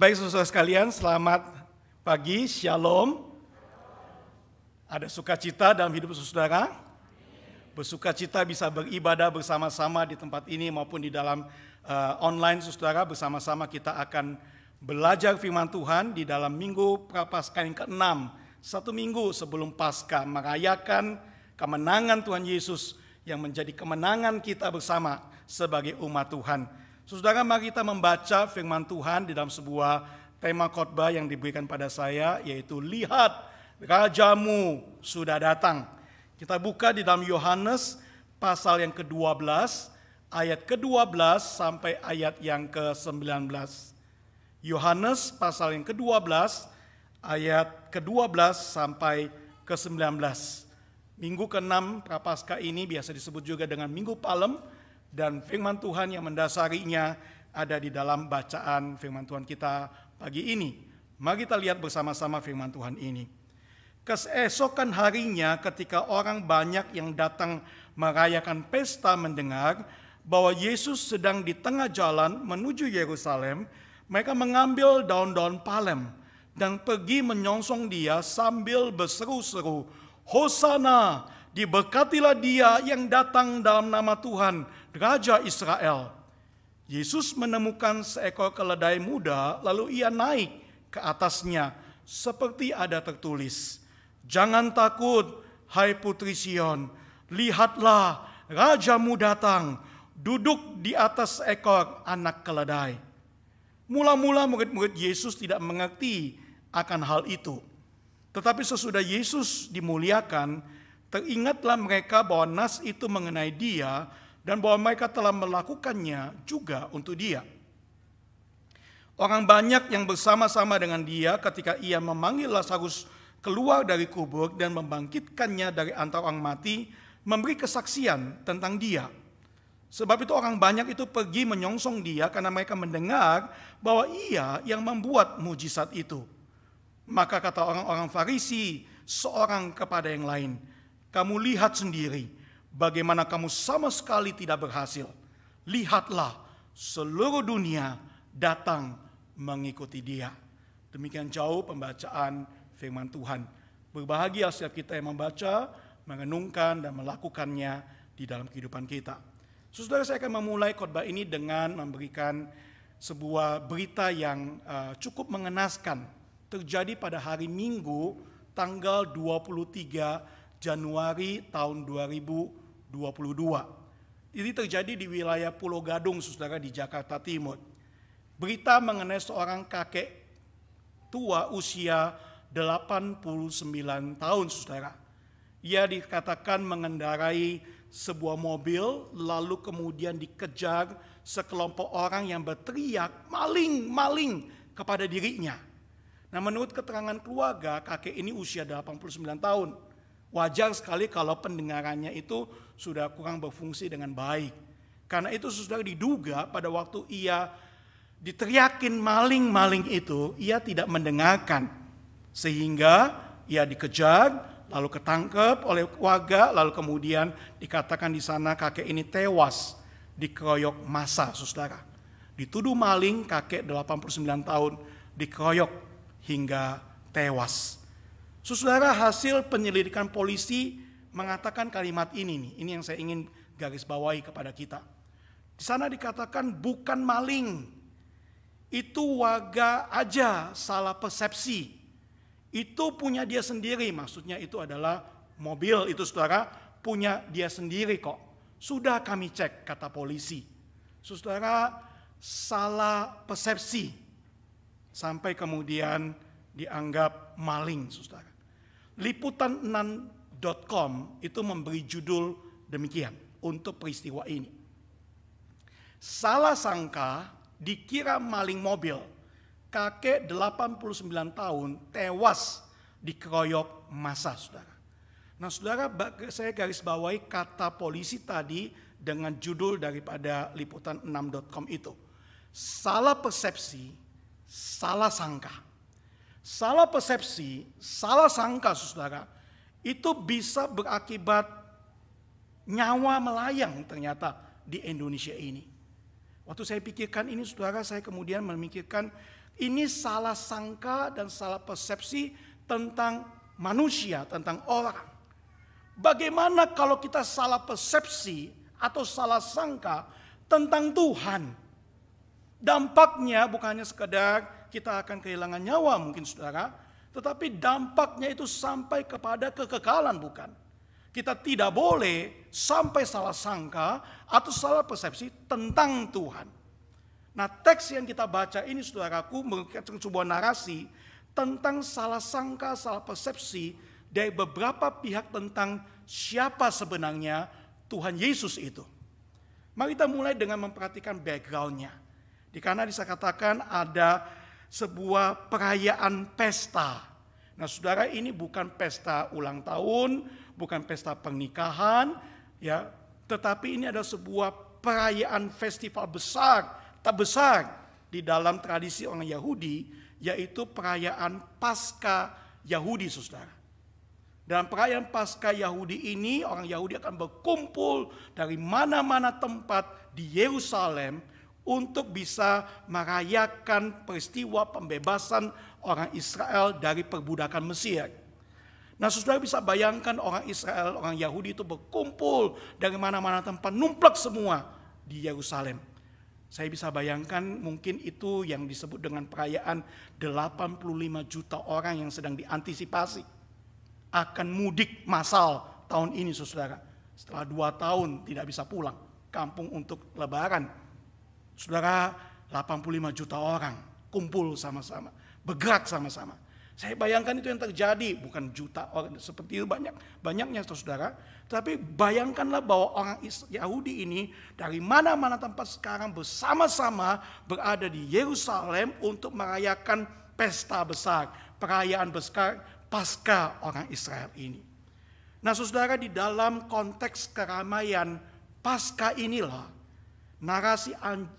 Baik saudara sekalian, selamat pagi, shalom. Ada sukacita dalam hidup saudara? Bersukacita bisa beribadah bersama-sama di tempat ini maupun di dalam online saudara. Bersama-sama kita akan belajar firman Tuhan di dalam minggu Prapaskah yang ke-6. 1 minggu sebelum Paskah, merayakan kemenangan Tuhan Yesus yang menjadi kemenangan kita bersama sebagai umat Tuhan. Saudara, mari kita membaca firman Tuhan di dalam sebuah tema khotbah yang diberikan pada saya, yaitu lihat Rajamu sudah datang. Kita buka di dalam Yohanes pasal yang ke-12, ayat ke-12 sampai ayat yang ke-19. Yohanes pasal yang ke-12, ayat ke-12 sampai ke-19. Minggu ke-6 Prapaskah ini biasa disebut juga dengan Minggu Palem, dan firman Tuhan yang mendasarinya ada di dalam bacaan firman Tuhan kita pagi ini. Mari kita lihat bersama-sama firman Tuhan ini. Keesokan harinya ketika orang banyak yang datang merayakan pesta mendengar bahwa Yesus sedang di tengah jalan menuju Yerusalem, mereka mengambil daun-daun palem dan pergi menyongsong dia sambil berseru-seru, Hosana, diberkatilah dia yang datang dalam nama Tuhan, Raja Israel. Yesus menemukan seekor keledai muda, lalu ia naik ke atasnya, seperti ada tertulis, jangan takut, hai putri Sion, lihatlah Rajamu datang, duduk di atas seekor anak keledai. Mula-mula murid-murid Yesus tidak mengerti akan hal itu. Tetapi sesudah Yesus dimuliakan, teringatlah mereka bahwa nas itu mengenai dia dan bahwa mereka telah melakukannya juga untuk dia. Orang banyak yang bersama-sama dengan dia ketika ia memanggil Lazarus keluar dari kubur dan membangkitkannya dari antara orang mati, memberi kesaksian tentang dia. Sebab itu orang banyak itu pergi menyongsong dia karena mereka mendengar bahwa ia yang membuat mujizat itu. Maka kata orang-orang Farisi seorang kepada yang lain, kamu lihat sendiri bagaimana kamu sama sekali tidak berhasil. Lihatlah, seluruh dunia datang mengikuti dia. Demikian jauh pembacaan firman Tuhan. Berbahagia setiap kita yang membaca, merenungkan, dan melakukannya di dalam kehidupan kita. Saudara, saya akan memulai khotbah ini dengan memberikan sebuah berita yang cukup mengenaskan. Terjadi pada hari Minggu, tanggal 23 Januari tahun 2022. Ini terjadi di wilayah Pulau Gadung, saudara, di Jakarta Timur. Berita mengenai seorang kakek tua usia 89 tahun, saudara. Ia dikatakan mengendarai sebuah mobil, lalu kemudian dikejar sekelompok orang yang berteriak, maling, maling, kepada dirinya. Nah, menurut keterangan keluarga, kakek ini usia 89 tahun. Wajar sekali kalau pendengarannya itu sudah kurang berfungsi dengan baik. Karena itu saudara, diduga pada waktu ia diteriakin maling-maling itu, ia tidak mendengarkan. Sehingga ia dikejar, lalu ketangkep oleh warga, lalu kemudian dikatakan di sana kakek ini tewas dikeroyok massa, saudara. Dituduh maling, kakek 89 tahun dikeroyok hingga tewas. Saudara, hasil penyelidikan polisi mengatakan kalimat ini nih, ini yang saya ingin garis bawahi kepada kita. Di sana dikatakan bukan maling, itu warga aja salah persepsi. Itu punya dia sendiri, maksudnya itu adalah mobil itu, saudara, punya dia sendiri kok. Sudah kami cek, kata polisi. Saudara, salah persepsi sampai kemudian dianggap maling, saudara. Liputan6.com itu memberi judul demikian untuk peristiwa ini. Salah sangka dikira maling mobil, kakek 89 tahun tewas dikeroyok massa, saudara. Nah, saudara, saya garis bawahi kata polisi tadi dengan judul daripada liputan6.com itu. Salah persepsi, salah sangka. Salah persepsi, salah sangka, saudara, itu bisa berakibat nyawa melayang ternyata di Indonesia ini. Waktu saya pikirkan ini, saudara, saya kemudian memikirkan Ini salah sangka dan salah persepsi tentang manusia, tentang orang. Bagaimana kalau kita salah persepsi atau salah sangka tentang Tuhan? Dampaknya bukan hanya sekedar kita akan kehilangan nyawa mungkin saudara, tetapi dampaknya itu sampai kepada kekekalan bukan? Kita tidak boleh sampai salah sangka atau salah persepsi tentang Tuhan. Nah, teks yang kita baca ini saudaraku memberikan sebuah narasi tentang salah sangka, salah persepsi dari beberapa pihak tentang siapa sebenarnya Tuhan Yesus itu. Mari kita mulai dengan memperhatikan background-nya. Karena disakatakan ada sebuah perayaan pesta. Nah, saudara, ini bukan pesta ulang tahun, bukan pesta pernikahan, ya, tetapi ini adalah sebuah perayaan festival besar, terbesar di dalam tradisi orang Yahudi, yaitu perayaan Paskah Yahudi, saudara. Dalam perayaan Paskah Yahudi ini, orang Yahudi akan berkumpul dari mana-mana tempat di Yerusalem untuk bisa merayakan peristiwa pembebasan orang Israel dari perbudakan Mesir. Nah, saudara bisa bayangkan orang Israel, orang Yahudi itu berkumpul dari mana-mana tempat, numplek semua di Yerusalem. Saya bisa bayangkan mungkin itu yang disebut dengan perayaan 85 juta orang yang sedang diantisipasi akan mudik massal tahun ini, saudara. Setelah 2 tahun tidak bisa pulang kampung untuk lebaran. Saudara, 85 juta orang kumpul sama-sama, bergerak sama-sama. Saya bayangkan itu yang terjadi, bukan juta orang seperti itu banyaknya saudara. Tapi bayangkanlah bahwa orang Yahudi ini dari mana-mana tempat sekarang bersama-sama berada di Yerusalem untuk merayakan pesta besar, perayaan besar Paskah orang Israel ini. Nah, saudara, di dalam konteks keramaian Paskah inilah narasi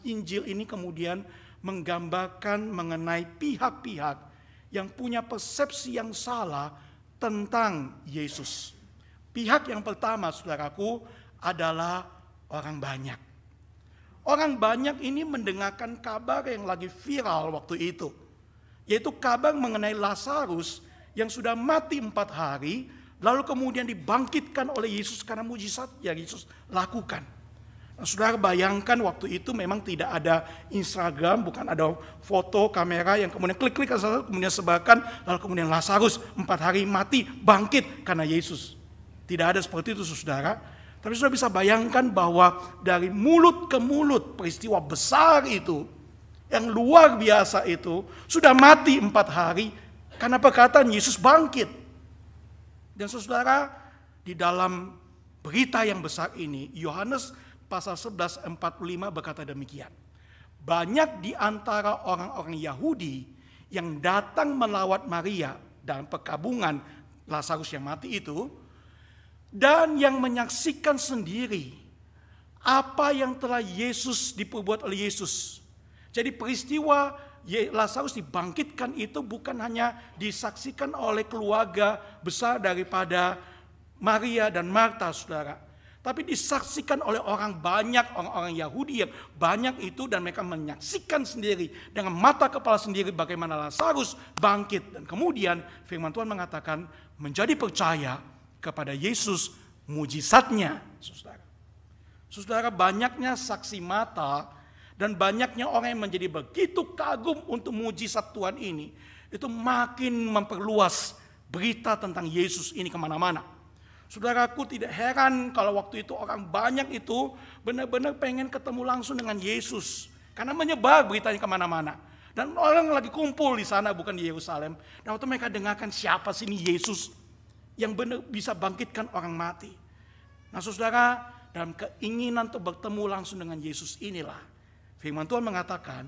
Injil ini kemudian menggambarkan mengenai pihak-pihak yang punya persepsi yang salah tentang Yesus. Pihak yang pertama, saudaraku, adalah orang banyak. Orang banyak ini mendengarkan kabar yang lagi viral waktu itu, yaitu kabar mengenai Lazarus yang sudah mati 4 hari, lalu kemudian dibangkitkan oleh Yesus karena mujizat yang Yesus lakukan. Nah, saudara bayangkan waktu itu memang tidak ada Instagram, bukan ada foto kamera yang kemudian klik-klik kemudian sebarkan, lalu kemudian Lazarus 4 hari mati bangkit karena Yesus. Tidak ada seperti itu, saudara. Tapi saudara bisa bayangkan bahwa dari mulut ke mulut peristiwa besar itu, yang luar biasa itu, sudah mati 4 hari karena perkataan Yesus bangkit. Dan saudara, di dalam berita yang besar ini, Yohanes pasal 11:45 berkata demikian. Banyak di antara orang-orang Yahudi yang datang melawat Maria dalam perkabungan Lazarus yang mati itu, dan yang menyaksikan sendiri apa yang telah Yesus diperbuat oleh Yesus. Jadi peristiwa Lazarus dibangkitkan itu bukan hanya disaksikan oleh keluarga besar daripada Maria dan Marta, saudara, tapi disaksikan oleh orang banyak, orang-orang Yahudi yang banyak itu, dan mereka menyaksikan sendiri dengan mata kepala sendiri bagaimana Lazarus bangkit. Dan kemudian firman Tuhan mengatakan menjadi percaya kepada Yesus mujizatnya, saudara. Saudara, banyaknya saksi mata dan banyaknya orang yang menjadi begitu kagum untuk mujizat Tuhan ini, itu makin memperluas berita tentang Yesus ini kemana-mana. Saudaraku, tidak heran kalau waktu itu orang banyak itu benar-benar pengen ketemu langsung dengan Yesus. Karena menyebar beritanya kemana-mana. Dan orang lagi kumpul di sana, bukan di Yerusalem. Dan waktu mereka dengarkan siapa sih ini Yesus yang benar bisa bangkitkan orang mati. Nah, saudara, dalam keinginan untuk bertemu langsung dengan Yesus inilah firman Tuhan mengatakan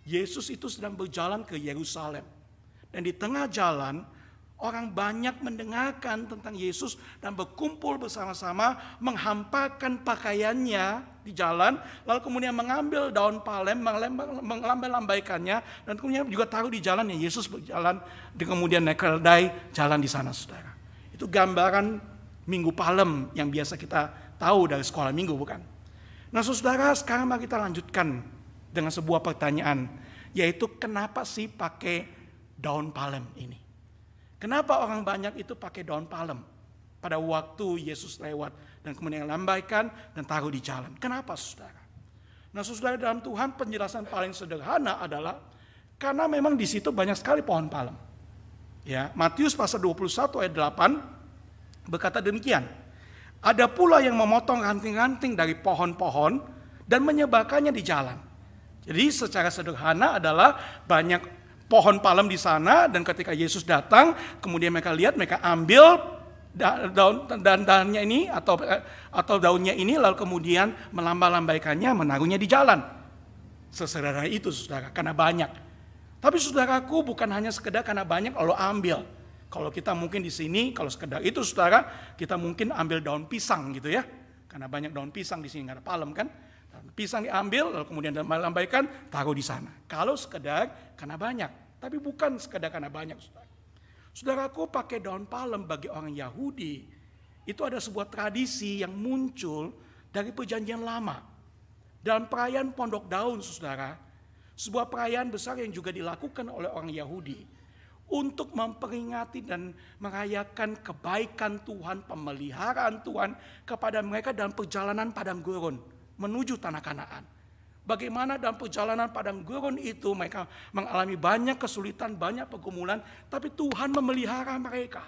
Yesus itu sedang berjalan ke Yerusalem. Dan di tengah jalan orang banyak mendengarkan tentang Yesus dan berkumpul bersama-sama, menghamparkan pakaiannya di jalan, lalu kemudian mengambil daun palem, melambai-lambaikannya, dan kemudian juga taruh di jalan yang Yesus berjalan, dan kemudian naik keldai jalan di sana, saudara. Itu gambaran Minggu Palem yang biasa kita tahu dari sekolah minggu, bukan? Nah, saudara, sekarang mari kita lanjutkan dengan sebuah pertanyaan yaitu kenapa sih pakai daun palem ini? Kenapa orang banyak itu pakai daun palem pada waktu Yesus lewat dan kemudian lambaikan dan taruh di jalan? Kenapa, saudara? Nah, saudara, dalam Tuhan penjelasan paling sederhana adalah karena memang di situ banyak sekali pohon palem. Ya, Matius pasal 21 ayat 8 berkata demikian. Ada pula yang memotong ranting-ranting dari pohon-pohon dan menyebarkannya di jalan. Jadi secara sederhana adalah banyak pohon palem di sana, dan ketika Yesus datang, kemudian mereka lihat, mereka ambil daunnya ini atau daunnya ini, lalu kemudian melambai-lambaikannya, menaruhnya di jalan. Sesederhana itu, saudara, karena banyak. Tapi saudaraku, bukan hanya sekedar karena banyak lalu ambil. Kalau kita mungkin di sini, kalau sekedar itu, saudara, kita mungkin ambil daun pisang gitu ya. Karena banyak daun pisang di sini, nggak ada palem kan. Daun pisang diambil, lalu kemudian dilambaikan, taruh di sana. Kalau sekedar karena banyak, tapi bukan sekedar karena banyak, saudara. Saudaraku, pakai daun palem bagi orang Yahudi, itu ada sebuah tradisi yang muncul dari perjanjian lama. Dalam perayaan Pondok Daun, saudara, sebuah perayaan besar yang juga dilakukan oleh orang Yahudi untuk memperingati dan merayakan kebaikan Tuhan, pemeliharaan Tuhan kepada mereka dalam perjalanan padang gurun menuju tanah Kanaan. Bagaimana dalam perjalanan padang gurun itu mereka mengalami banyak kesulitan, banyak pergumulan, tapi Tuhan memelihara mereka.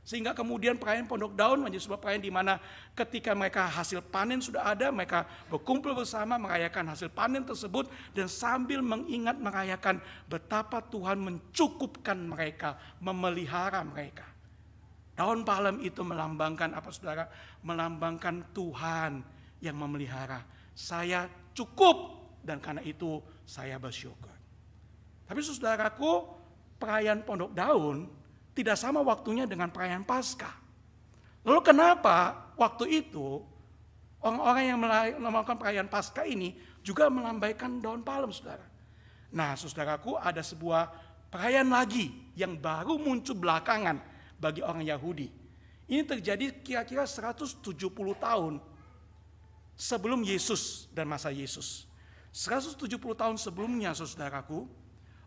Sehingga kemudian perayaan Pondok Daun menjadi sebuah perayaan di mana ketika mereka hasil panen sudah ada, mereka berkumpul bersama merayakan hasil panen tersebut dan sambil mengingat merayakan betapa Tuhan mencukupkan mereka, memelihara mereka. Daun palem itu melambangkan apa, saudara? Melambangkan Tuhan yang memelihara. Saya cukup dan karena itu saya bersyukur. Tapi saudaraku, perayaan Pondok Daun tidak sama waktunya dengan perayaan Paskah. Lalu kenapa waktu itu orang-orang yang melakukan perayaan Paskah ini juga melambaikan daun palem, saudara? Nah, saudaraku, ada sebuah perayaan lagi yang baru muncul belakangan bagi orang Yahudi. Ini terjadi kira-kira 170 tahun sebelum Yesus dan masa Yesus. 170 tahun sebelumnya, saudaraku,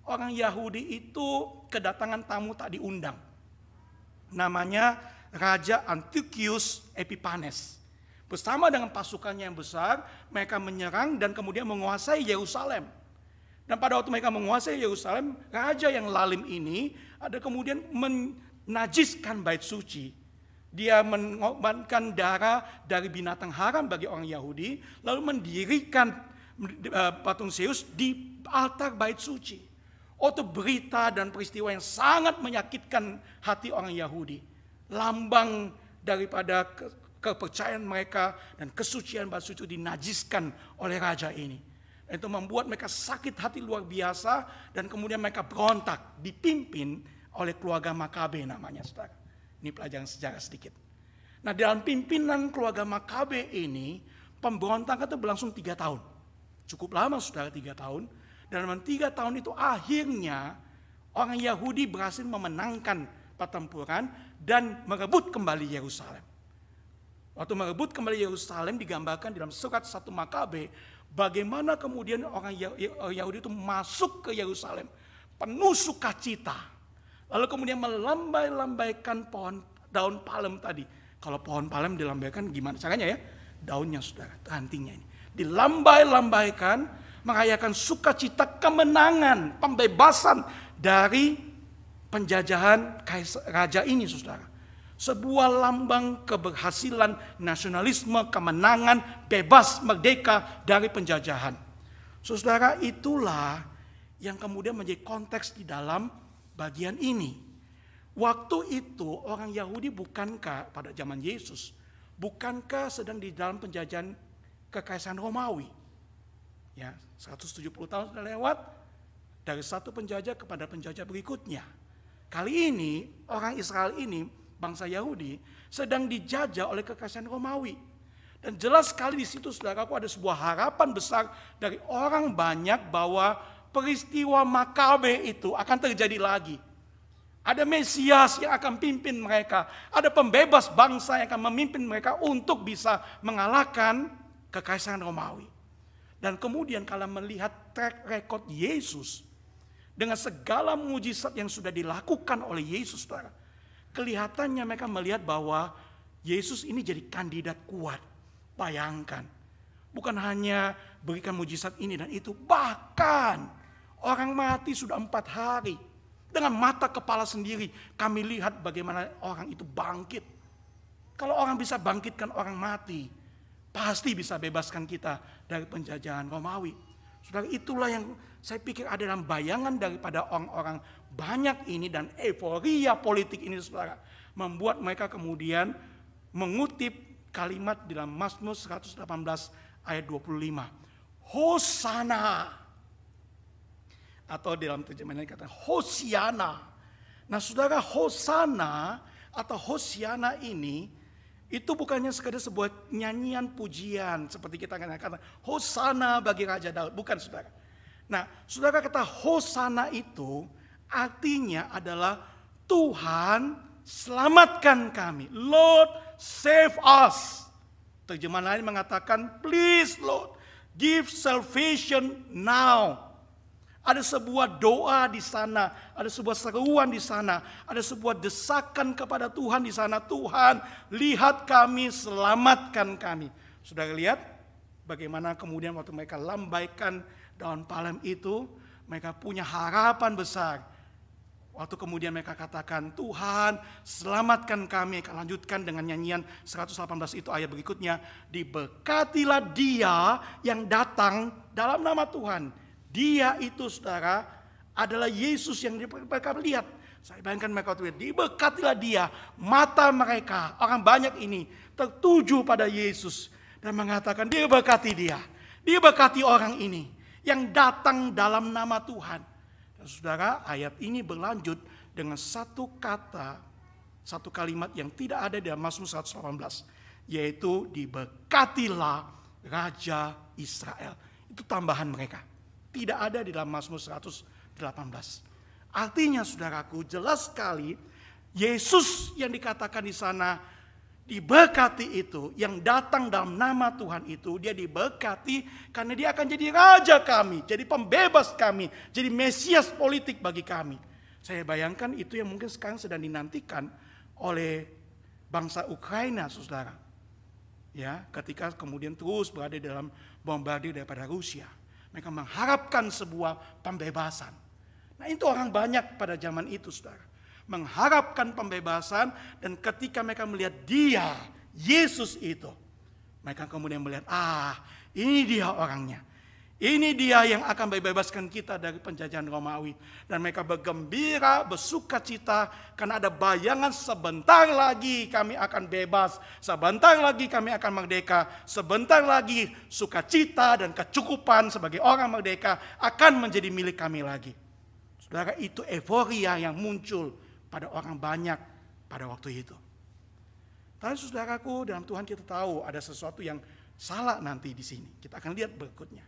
orang Yahudi itu kedatangan tamu tak diundang. Namanya Raja Antiochus Epiphanes. Bersama dengan pasukannya yang besar, mereka menyerang dan kemudian menguasai Yerusalem. Dan pada waktu mereka menguasai Yerusalem, raja yang lalim ini ada kemudian menajiskan bait suci. Dia mengorbankan darah dari binatang haram bagi orang Yahudi, lalu mendirikan patung Zeus di altar bait suci. Itu berita dan peristiwa yang sangat menyakitkan hati orang Yahudi. Lambang daripada kepercayaan mereka dan kesucian bait suci dinajiskan oleh raja ini. Itu membuat mereka sakit hati luar biasa dan kemudian mereka berontak, dipimpin oleh keluarga Makabe namanya, saudara. Ini pelajaran sejarah sedikit. Nah, dalam pimpinan keluarga Makabe ini, pemberontakan itu berlangsung 3 tahun. Cukup lama, saudara, 3 tahun. Dan dalam 3 tahun itu akhirnya orang Yahudi berhasil memenangkan pertempuran dan merebut kembali Yerusalem. Waktu merebut kembali Yerusalem digambarkan dalam surat 1 Makabe, bagaimana kemudian orang Yahudi itu masuk ke Yerusalem penuh sukacita. Lalu kemudian melambai-lambaikan pohon daun palem tadi. Kalau pohon palem dilambaikan gimana caranya ya? Daunnya, saudara, rantingnya ini. Dilambai-lambaikan, merayakan sukacita kemenangan, pembebasan dari penjajahan raja ini, saudara. Sebuah lambang keberhasilan, nasionalisme, kemenangan, bebas, merdeka dari penjajahan. Saudara, itulah yang kemudian menjadi konteks di dalam bagian ini. Waktu itu orang Yahudi bukankah pada zaman Yesus, bukankah sedang di dalam penjajahan kekaisaran Romawi? Ya, 170 tahun sudah lewat dari satu penjajah kepada penjajah berikutnya. Kali ini orang Israel ini, bangsa Yahudi, sedang dijajah oleh kekaisaran Romawi. Dan jelas sekali di situ, saudaraku, ada sebuah harapan besar dari orang banyak bahwa peristiwa Makabe itu akan terjadi lagi. Ada Mesias yang akan pimpin mereka. Ada pembebas bangsa yang akan memimpin mereka untuk bisa mengalahkan kekaisaran Romawi. Dan kemudian kalau melihat track record Yesus dengan segala mujizat yang sudah dilakukan oleh Yesus, saudara, kelihatannya mereka melihat bahwa Yesus ini jadi kandidat kuat. Bayangkan, bukan hanya berikan mujizat ini dan itu, bahkan orang mati sudah 4 hari. Dengan mata kepala sendiri kami lihat bagaimana orang itu bangkit. Kalau orang bisa bangkitkan orang mati, pasti bisa bebaskan kita dari penjajahan Romawi. Saudara, itulah yang saya pikir ada dalam bayangan daripada orang-orang banyak ini, dan euforia politik ini, saudara, membuat mereka kemudian mengutip kalimat di dalam Mazmur 118 ayat 25. Hosana. Atau dalam terjemahan kata Hosiana. Nah, saudara, Hosana atau Hosiana ini itu bukannya sekadar sebuah nyanyian pujian seperti kita katakan Hosana bagi Raja Daud, bukan, saudara. Nah, saudara, kata Hosana itu artinya adalah Tuhan selamatkan kami. Lord save us. Terjemahan lain mengatakan please Lord give salvation now. Ada sebuah doa di sana, ada sebuah seruan di sana, ada sebuah desakan kepada Tuhan di sana. Tuhan, lihat kami, selamatkan kami. Saudara lihat bagaimana kemudian waktu mereka lambaikan daun palem itu, mereka punya harapan besar. Waktu kemudian mereka katakan, Tuhan selamatkan kami. Mereka lanjutkan dengan nyanyian 118 itu ayat berikutnya. Diberkatilah dia yang datang dalam nama Tuhan. Dia itu, saudara, adalah Yesus yang mereka lihat. Saya bayangkan mereka waktu itu, diberkatilah dia. Mata mereka, orang banyak ini tertuju pada Yesus. Dan mengatakan, diberkati dia. Diberkati orang ini yang datang dalam nama Tuhan. Dan saudara, ayat ini berlanjut dengan satu kata, satu kalimat yang tidak ada di dalam Mazmur 118. Yaitu diberkatilah Raja Israel. Itu tambahan mereka. Tidak ada di dalam Mazmur 118. Artinya, saudaraku, jelas sekali Yesus yang dikatakan di sana diberkati itu, yang datang dalam nama Tuhan itu, dia diberkati karena dia akan jadi raja kami, jadi pembebas kami, jadi Mesias politik bagi kami. Saya bayangkan itu yang mungkin sekarang sedang dinantikan oleh bangsa Ukraina, saudara. Ya, ketika kemudian terus berada dalam bombardir daripada Rusia. Mereka mengharapkan sebuah pembebasan. Nah, itu orang banyak pada zaman itu, saudara. Mengharapkan pembebasan, dan ketika mereka melihat dia, Yesus itu, mereka kemudian melihat, ini dia orangnya. Ini dia yang akan membebaskan kita dari penjajahan Romawi. Dan mereka bergembira, bersukacita, karena ada bayangan sebentar lagi kami akan bebas. Sebentar lagi kami akan merdeka. Sebentar lagi sukacita dan kecukupan sebagai orang merdeka akan menjadi milik kami lagi. Saudara, itu euforia yang muncul pada orang banyak pada waktu itu. Tapi saudaraku, dalam Tuhan kita tahu ada sesuatu yang salah nanti di sini. Kita akan lihat berikutnya.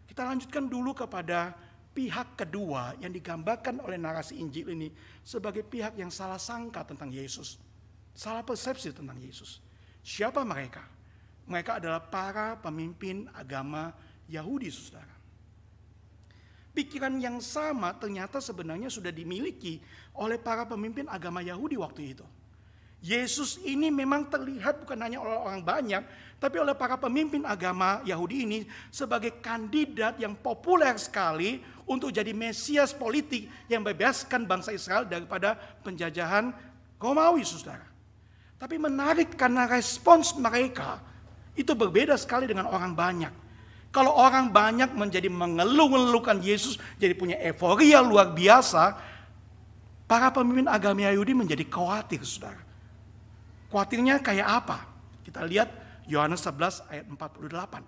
Kita lanjutkan dulu kepada pihak kedua yang digambarkan oleh narasi Injil ini sebagai pihak yang salah sangka tentang Yesus. Salah persepsi tentang Yesus. Siapa mereka? Mereka adalah para pemimpin agama Yahudi, saudara. Pikiran yang sama ternyata sebenarnya sudah dimiliki oleh para pemimpin agama Yahudi waktu itu. Yesus ini memang terlihat bukan hanya oleh orang banyak, tapi oleh para pemimpin agama Yahudi ini sebagai kandidat yang populer sekali untuk jadi Mesias politik yang membebaskan bangsa Israel daripada penjajahan Romawi, saudara. Tapi menarik karena respons mereka itu berbeda sekali dengan orang banyak. Kalau orang banyak menjadi mengeluh-ngeluhkan Yesus, jadi punya euforia luar biasa, para pemimpin agama Yahudi menjadi khawatir, saudara. Khawatirnya kayak apa? Kita lihat Yohanes 11 ayat 48.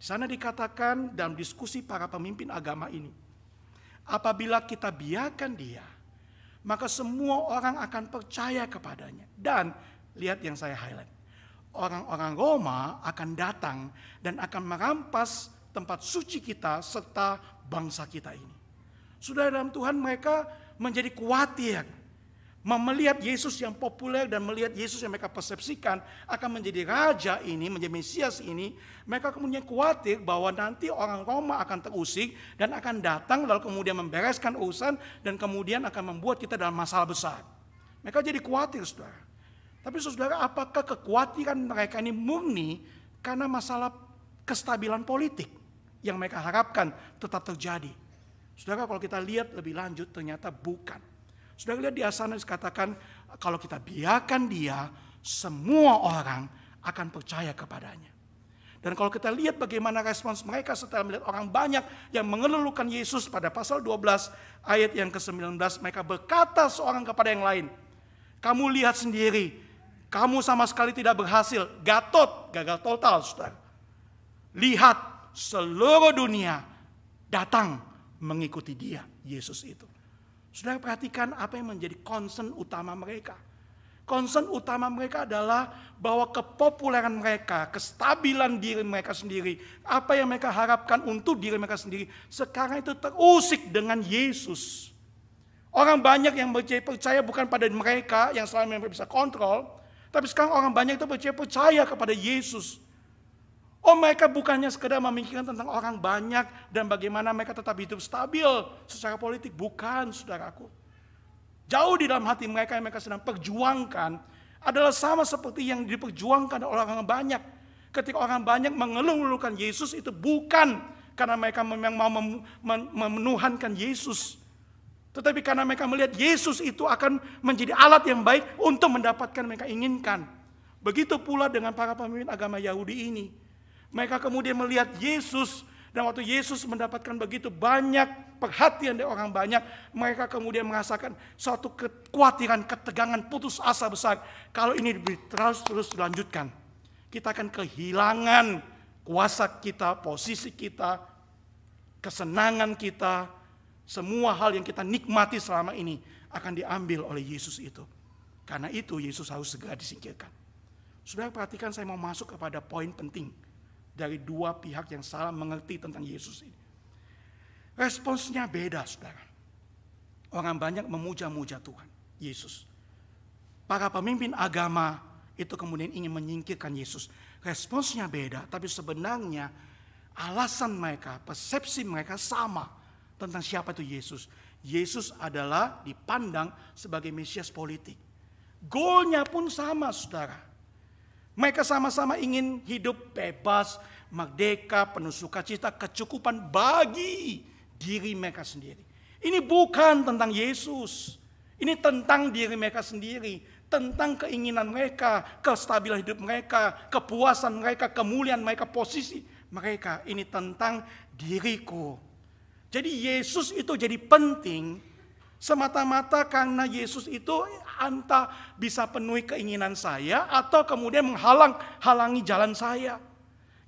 Di sana dikatakan dalam diskusi para pemimpin agama ini, apabila kita biarkan dia, maka semua orang akan percaya kepadanya. Dan lihat yang saya highlight, orang-orang Roma akan datang dan akan merampas tempat suci kita serta bangsa kita ini. Sudah dalam Tuhan mereka menjadi khawatir. Melihat Yesus yang populer dan melihat Yesus yang mereka persepsikan akan menjadi raja ini, menjadi Mesias ini, mereka kemudian khawatir bahwa nanti orang Roma akan terusik dan akan datang lalu kemudian membereskan urusan dan kemudian akan membuat kita dalam masalah besar. Mereka jadi khawatir, saudara. Tapi saudara, apakah kekhawatiran mereka ini murni karena masalah kestabilan politik yang mereka harapkan tetap terjadi? Saudara, kalau kita lihat lebih lanjut ternyata bukan. Saudara lihat di sana dikatakan kalau kita biarkan dia, semua orang akan percaya kepadanya. Dan kalau kita lihat bagaimana respons mereka setelah melihat orang banyak yang mengeluhkan Yesus pada pasal 12 ayat yang ke-19, mereka berkata seorang kepada yang lain, kamu lihat sendiri, kamu sama sekali tidak berhasil, gagal total, saudara. Lihat, seluruh dunia datang mengikuti dia, Yesus itu. Saudara perhatikan apa yang menjadi concern utama mereka. Concern utama mereka adalah bahwa kepopuleran mereka, kestabilan diri mereka sendiri, apa yang mereka harapkan untuk diri mereka sendiri, sekarang itu terusik dengan Yesus. Orang banyak yang percaya bukan pada mereka yang selama mereka bisa kontrol, tapi sekarang orang banyak itu percaya kepada Yesus. Oh, mereka bukannya sekedar memikirkan tentang orang banyak dan bagaimana mereka tetap hidup stabil secara politik. Bukan, saudaraku. Jauh di dalam hati mereka yang mereka sedang perjuangkan adalah sama seperti yang diperjuangkan oleh orang banyak. Ketika orang banyak mengeluh-elukan Yesus, itu bukan karena mereka memang mau menuhankan Yesus, tetapi karena mereka melihat Yesus itu akan menjadi alat yang baik untuk mendapatkan mereka inginkan. Begitu pula dengan para pemimpin agama Yahudi ini. Mereka kemudian melihat Yesus, dan waktu Yesus mendapatkan begitu banyak perhatian dari orang banyak, mereka kemudian merasakan suatu kekhawatiran, ketegangan, putus asa besar. Kalau ini terus dilanjutkan, kita akan kehilangan kuasa kita, posisi kita, kesenangan kita, semua hal yang kita nikmati selama ini akan diambil oleh Yesus itu. Karena itu Yesus harus segera disingkirkan. Saudara perhatikan, saya mau masuk kepada poin penting dari dua pihak yang salah mengerti tentang Yesus ini. Responsnya beda, saudara. Orang banyak memuja-muja Tuhan, Yesus. Para pemimpin agama itu kemudian ingin menyingkirkan Yesus. Responsnya beda, tapi sebenarnya alasan mereka, persepsi mereka sama tentang siapa itu Yesus. Yesus adalah dipandang sebagai Mesias politik. Goalnya pun sama, saudara. Mereka sama-sama ingin hidup bebas, merdeka, penuh sukacita, kecukupan bagi diri mereka sendiri. Ini bukan tentang Yesus. Ini tentang diri mereka sendiri. Tentang keinginan mereka, kestabilan hidup mereka, kepuasan mereka, kemuliaan mereka, posisi mereka. Ini tentang diriku. Jadi Yesus itu jadi penting semata-mata karena Yesus itu entah bisa penuhi keinginan saya atau kemudian menghalangi jalan saya.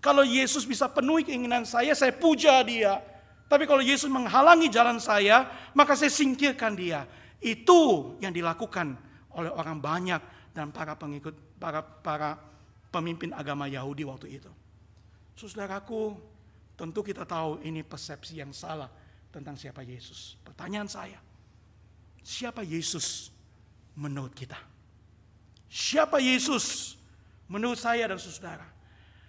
Kalau Yesus bisa penuhi keinginan saya puja dia. Tapi kalau Yesus menghalangi jalan saya, maka saya singkirkan dia. Itu yang dilakukan oleh orang banyak dan para pengikut, para pemimpin agama Yahudi waktu itu. Saudaraku, tentu kita tahu ini persepsi yang salah tentang siapa Yesus. Pertanyaan saya, siapa Yesus menurut kita? Siapa Yesus menurut saya dan saudara?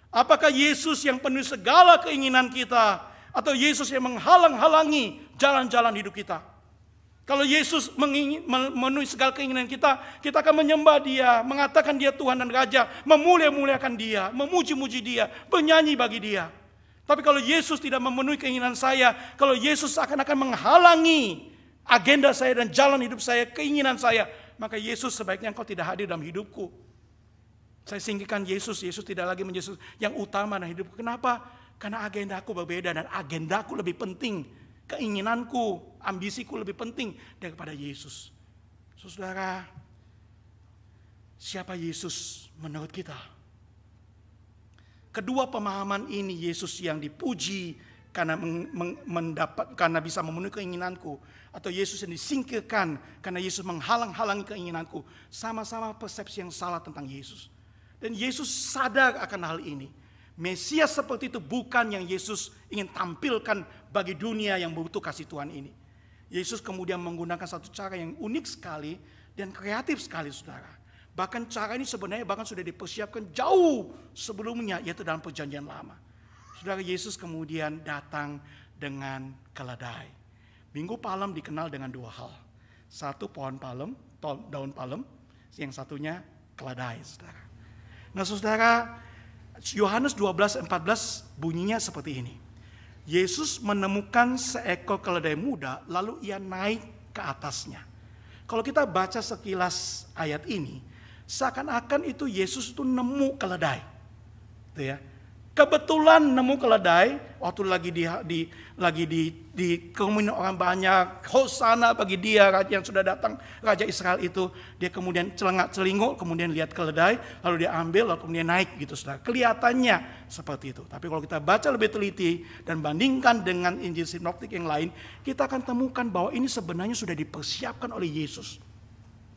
Apakah Yesus yang penuh segala keinginan kita, atau Yesus yang menghalang-halangi jalan-jalan hidup kita? Kalau Yesus memenuhi segala keinginan kita, kita akan menyembah dia, mengatakan dia Tuhan dan Raja, memuliakan dia, memuji-muji dia, bernyanyi bagi dia. Tapi kalau Yesus tidak memenuhi keinginan saya, kalau Yesus akan menghalangi agenda saya dan jalan hidup saya, keinginan saya, maka Yesus sebaiknya engkau tidak hadir dalam hidupku. Saya singkirkan Yesus, Yesus tidak lagi menjadi yang utama dalam hidupku. Kenapa? Karena agendaku berbeda dan agendaku lebih penting. Keinginanku, ambisiku lebih penting daripada Yesus. Saudara, siapa Yesus menurut kita? Kedua pemahaman ini, Yesus yang dipuji karena bisa memenuhi keinginanku, atau Yesus yang disingkirkan karena Yesus menghalang-halangi keinginanku, sama-sama persepsi yang salah tentang Yesus. Dan Yesus sadar akan hal ini. Mesias seperti itu bukan yang Yesus ingin tampilkan bagi dunia yang butuh kasih Tuhan ini. Yesus kemudian menggunakan satu cara yang unik sekali dan kreatif sekali saudara. Bahkan cara ini sebenarnya bahkan sudah dipersiapkan jauh sebelumnya, yaitu dalam perjanjian lama. Saudara, Yesus kemudian datang dengan keledai. Minggu Palem dikenal dengan dua hal. Satu pohon palem, daun palem, yang satunya keledai saudara. Nah saudara, Yohanes 12:14 bunyinya seperti ini. Yesus menemukan seekor keledai muda, lalu ia naik ke atasnya. Kalau kita baca sekilas ayat ini, seakan-akan itu Yesus itu nemu keledai. Gitu ya. Kebetulan nemu keledai, waktu lagi di kerumunan orang banyak, hosana bagi dia raja yang sudah datang, raja Israel itu. Dia kemudian celinguk, kemudian lihat keledai, lalu dia ambil, lalu kemudian naik gitu saudara. Kelihatannya seperti itu. Tapi kalau kita baca lebih teliti dan bandingkan dengan Injil sinoptik yang lain, kita akan temukan bahwa ini sebenarnya sudah dipersiapkan oleh Yesus.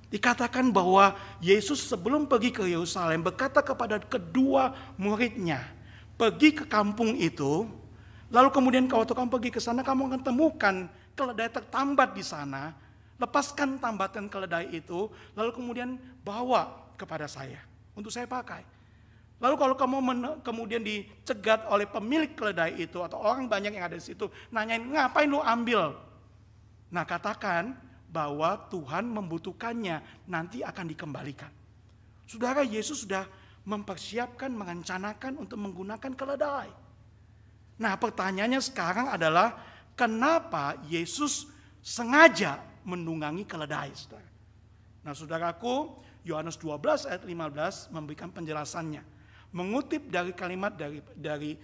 Dikatakan bahwa Yesus sebelum pergi ke Yerusalem berkata kepada kedua muridnya, pergi ke kampung itu, lalu kemudian waktu kamu pergi ke sana, kamu akan temukan keledai tertambat di sana. Lepaskan tambatan keledai itu, lalu kemudian bawa kepada saya untuk saya pakai. Lalu kalau kamu kemudian dicegat oleh pemilik keledai itu atau orang banyak yang ada di situ, nanyain ngapain lu ambil? Nah katakan bahwa Tuhan membutuhkannya, nanti akan dikembalikan. Saudara, Yesus sudah mempersiapkan, merencanakan untuk menggunakan keledai. Nah pertanyaannya sekarang adalah, kenapa Yesus sengaja menunggangi keledai? Saudara. Nah saudaraku, Yohanes 12 ayat 15 memberikan penjelasannya. Mengutip dari kalimat dari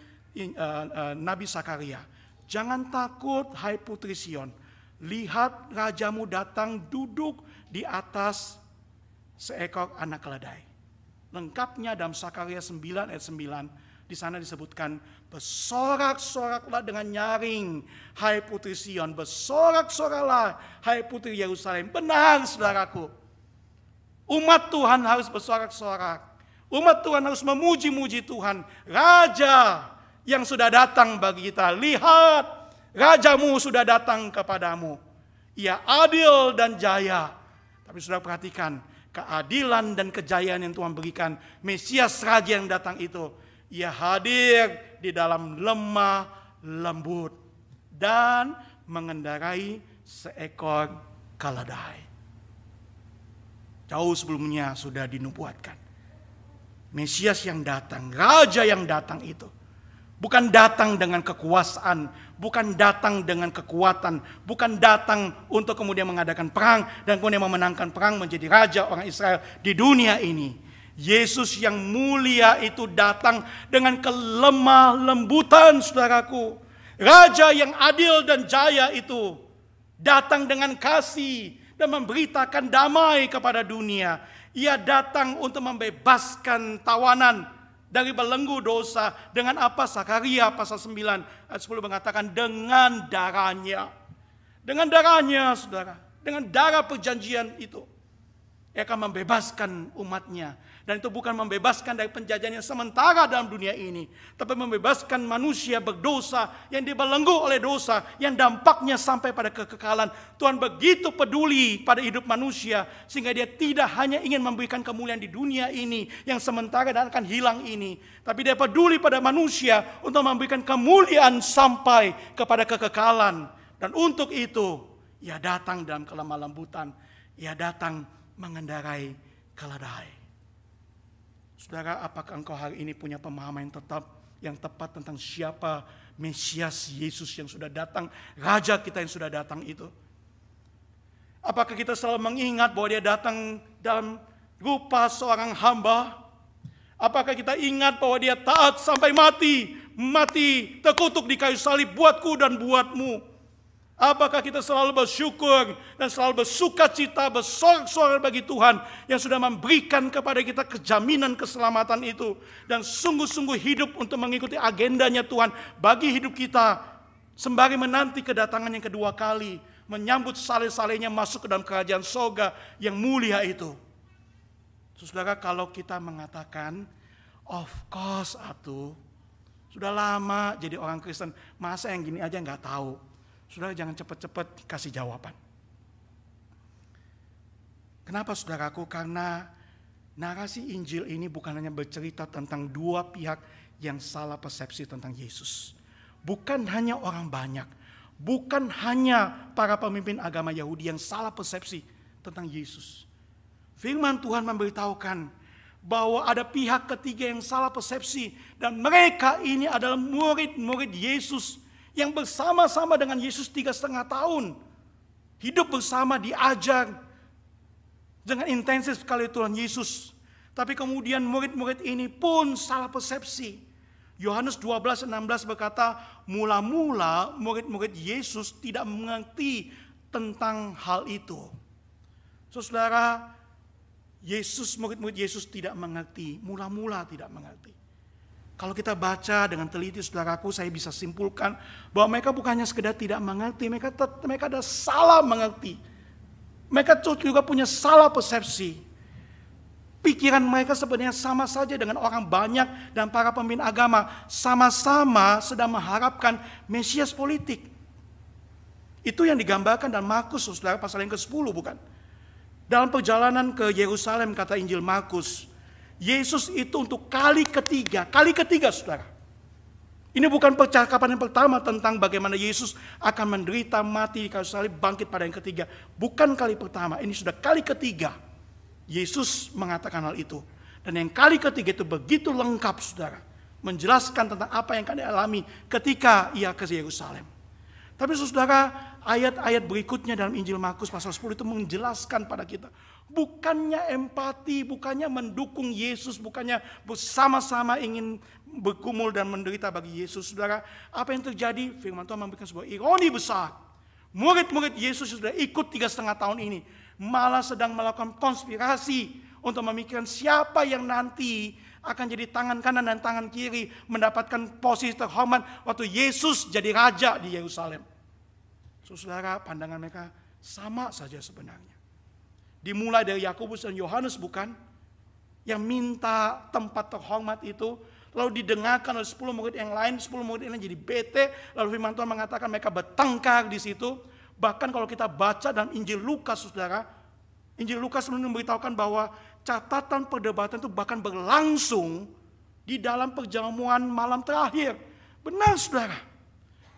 Nabi Sakaria. Jangan takut hai putri Sion, lihat rajamu datang duduk di atas seekor anak keledai. Lengkapnya dalam Sakaria 9 ayat 9. Di sana disebutkan, bersorak-soraklah dengan nyaring, hai putri Sion. Bersorak-soraklah, hai putri Yerusalem. Benar saudaraku. Umat Tuhan harus bersorak-sorak. Umat Tuhan harus memuji-muji Tuhan. Raja yang sudah datang bagi kita. Lihat, rajamu sudah datang kepadamu. Ia adil dan jaya. Tapi sudah perhatikan, keadilan dan kejayaan yang Tuhan berikan, Mesias Raja yang datang itu, ia hadir di dalam lemah lembut dan mengendarai seekor keledai. Jauh sebelumnya sudah dinubuatkan. Mesias yang datang, Raja yang datang itu, bukan datang dengan kekuasaan, bukan datang dengan kekuatan, bukan datang untuk kemudian mengadakan perang dan kemudian memenangkan perang menjadi raja orang Israel di dunia ini. Yesus yang mulia itu datang dengan kelemah lembutan saudaraku. Raja yang adil dan jaya itu datang dengan kasih dan memberitakan damai kepada dunia. Ia datang untuk membebaskan tawanan dari belenggu dosa. Dengan apa? Sakaria pasal 9 ayat 10 mengatakan dengan darahnya. Dengan darahnya saudara. Dengan darah perjanjian itu. Ia akan membebaskan umatnya. Dan itu bukan membebaskan dari penjajahan yang sementara dalam dunia ini. Tapi membebaskan manusia berdosa yang dibelenggu oleh dosa. Yang dampaknya sampai pada kekekalan. Tuhan begitu peduli pada hidup manusia. Sehingga dia tidak hanya ingin memberikan kemuliaan di dunia ini. Yang sementara dan akan hilang ini. Tapi dia peduli pada manusia untuk memberikan kemuliaan sampai kepada kekekalan. Dan untuk itu ia datang dalam kelemah lembutan. Ia datang mengendarai keledai. Saudara, apakah engkau hari ini punya pemahaman yang tepat tentang siapa Mesias Yesus yang sudah datang, Raja kita yang sudah datang itu? Apakah kita selalu mengingat bahwa dia datang dalam rupa seorang hamba? Apakah kita ingat bahwa dia taat sampai mati, terkutuk di kayu salib buatku dan buatmu? Apakah kita selalu bersyukur dan selalu bersuka cita, bersorak-sorai bagi Tuhan yang sudah memberikan kepada kita kejaminan keselamatan itu. Dan sungguh-sungguh hidup untuk mengikuti agendanya Tuhan bagi hidup kita. Sembari menanti kedatangan yang kedua kali. Menyambut saleh-salehnya masuk ke dalam kerajaan surga yang mulia itu. Saudara, kalau kita mengatakan, of course atuh, sudah lama jadi orang Kristen, masa yang gini aja nggak tahu. Saudara, jangan cepat-cepat kasih jawaban. Kenapa saudaraku? Karena narasi Injil ini bukan hanya bercerita tentang dua pihak yang salah persepsi tentang Yesus. Bukan hanya orang banyak, bukan hanya para pemimpin agama Yahudi yang salah persepsi tentang Yesus. Firman Tuhan memberitahukan bahwa ada pihak ketiga yang salah persepsi, dan mereka ini adalah murid-murid Yesus yang bersama-sama dengan Yesus 3,5 tahun. Hidup bersama, diajar dengan intensif sekali Tuhan Yesus. Tapi kemudian murid-murid ini pun salah persepsi. Yohanes 12:16 berkata, mula-mula murid-murid Yesus tidak mengerti tentang hal itu. Saudara, murid-murid Yesus tidak mengerti, mula-mula tidak mengerti. Kalau kita baca dengan teliti, saudaraku, saya bisa simpulkan bahwa mereka bukannya sekedar tidak mengerti, mereka ada salah mengerti. Mereka juga punya salah persepsi. Pikiran mereka sebenarnya sama saja dengan orang banyak dan para pemimpin agama. Sama-sama sedang mengharapkan Mesias politik. Itu yang digambarkan dalam Markus, saudara, pasal yang ke-10, bukan? Dalam perjalanan ke Yerusalem, kata Injil Markus, Yesus itu untuk kali ketiga, saudara. Ini bukan percakapan yang pertama tentang bagaimana Yesus akan menderita, mati di kayu salib, bangkit pada yang ketiga. Bukan kali pertama, ini sudah kali ketiga Yesus mengatakan hal itu. Dan yang kali ketiga itu begitu lengkap, saudara, menjelaskan tentang apa yang akan dialami ketika ia ke Yerusalem. Tapi saudara, ayat-ayat berikutnya dalam Injil Markus pasal 10 itu menjelaskan pada kita, bukannya empati, bukannya mendukung Yesus, bukannya bersama-sama ingin bergumul dan menderita bagi Yesus. Saudara, apa yang terjadi? Firman Tuhan memberikan sebuah ironi besar. Murid-murid Yesus sudah ikut 3,5 tahun ini, malah sedang melakukan konspirasi untuk memikirkan siapa yang nanti akan jadi tangan kanan dan tangan kiri, mendapatkan posisi terhormat waktu Yesus jadi raja di Yerusalem. Saudara, pandangan mereka sama saja sebenarnya. Dimulai dari Yakobus dan Yohanes, bukan? Yang minta tempat terhormat itu, lalu didengarkan oleh 10 murid yang lain, 10 murid ini jadi bete, lalu firman Tuhan mengatakan mereka bertengkar di situ. Bahkan kalau kita baca dalam Injil Lukas, saudara, Injil Lukas memberitahukan bahwa catatan perdebatan itu bahkan berlangsung di dalam perjamuan malam terakhir. Benar, saudara.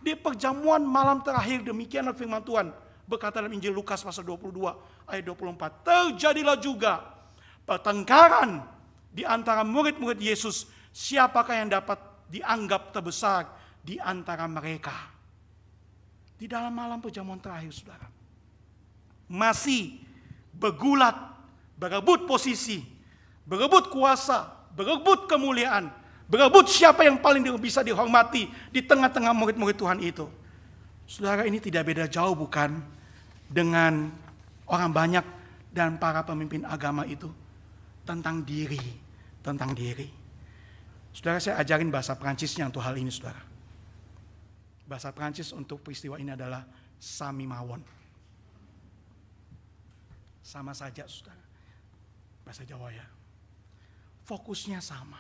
Di perjamuan malam terakhir, demikianlah firman Tuhan berkata dalam Injil Lukas pasal 22 ayat 24. Terjadilah juga pertengkaran di antara murid-murid Yesus. Siapakah yang dapat dianggap terbesar di antara mereka? Di dalam malam perjamuan terakhir, saudara, masih bergulat, berebut posisi, berebut kuasa, berebut kemuliaan, berebut siapa yang paling bisa dihormati di tengah-tengah murid-murid Tuhan itu. Saudara, ini tidak beda jauh, bukan, dengan orang banyak dan para pemimpin agama itu tentang diri. Saudara, saya ajarin bahasa Perancisnya untuk hal ini, saudara. Bahasa Perancis untuk peristiwa ini adalah sami mawon. Sama saja, saudara. Bahasa Jawa ya. Fokusnya sama.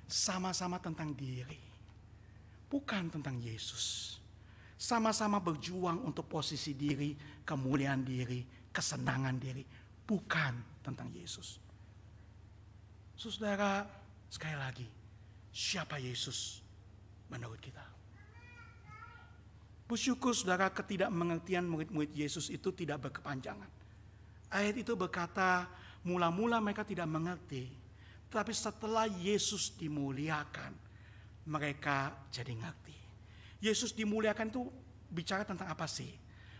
Sama-sama tentang diri. Bukan tentang Yesus. Sama-sama berjuang untuk posisi diri, kemuliaan diri, kesenangan diri. Bukan tentang Yesus. Saudara, sekali lagi, siapa Yesus menurut kita? Bersyukur, saudara, ketidakmengertian murid-murid Yesus itu tidak berkepanjangan. Ayat itu berkata, mula-mula mereka tidak mengerti, tapi setelah Yesus dimuliakan, mereka jadi ngerti. Yesus dimuliakan itu bicara tentang apa sih?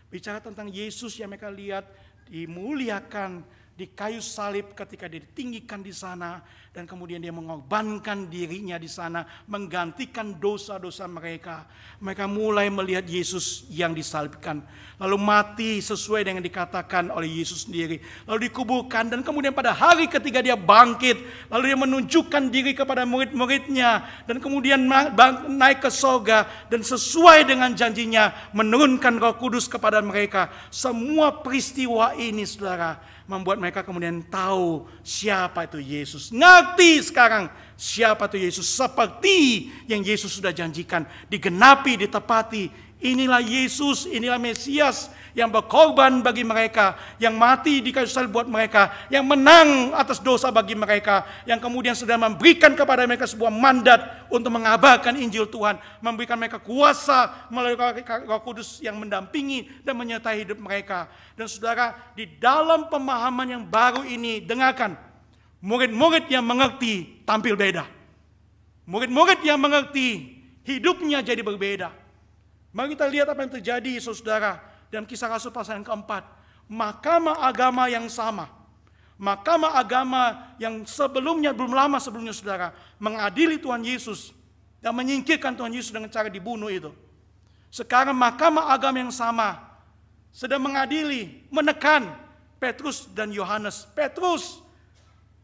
Bicara tentang Yesus yang mereka lihat dimuliakan di kayu salib ketika dia ditinggikan di sana, dan kemudian dia mengorbankan dirinya di sana, menggantikan dosa-dosa mereka. Mereka mulai melihat Yesus yang disalibkan, lalu mati sesuai dengan dikatakan oleh Yesus sendiri, lalu dikuburkan, dan kemudian pada hari ketiga dia bangkit, lalu dia menunjukkan diri kepada murid-muridnya, dan kemudian naik ke sorga, dan sesuai dengan janjinya menurunkan Roh Kudus kepada mereka. Semua peristiwa ini, saudara, membuat mereka kemudian tahu siapa itu Yesus. Ngerti sekarang siapa itu Yesus. Seperti yang Yesus sudah janjikan. Digenapi, ditepati Inilah Yesus, inilah Mesias yang berkorban bagi mereka, yang mati di kayu salib buat mereka, yang menang atas dosa bagi mereka, yang kemudian sudah memberikan kepada mereka sebuah mandat untuk mengabarkan Injil Tuhan, memberikan mereka kuasa melalui Roh Kudus yang mendampingi dan menyertai hidup mereka. Dan saudara, di dalam pemahaman yang baru ini, dengarkan, murid-murid yang mengerti tampil beda. Murid-murid yang mengerti hidupnya jadi berbeda. Mari kita lihat apa yang terjadi, saudara, dalam Kisah Rasul pasal yang keempat. Mahkamah agama yang sama, mahkamah agama yang sebelumnya, belum lama sebelumnya, saudara, mengadili Tuhan Yesus dan menyingkirkan Tuhan Yesus dengan cara dibunuh itu. Sekarang mahkamah agama yang sama sedang mengadili, menekan Petrus dan Yohanes. Petrus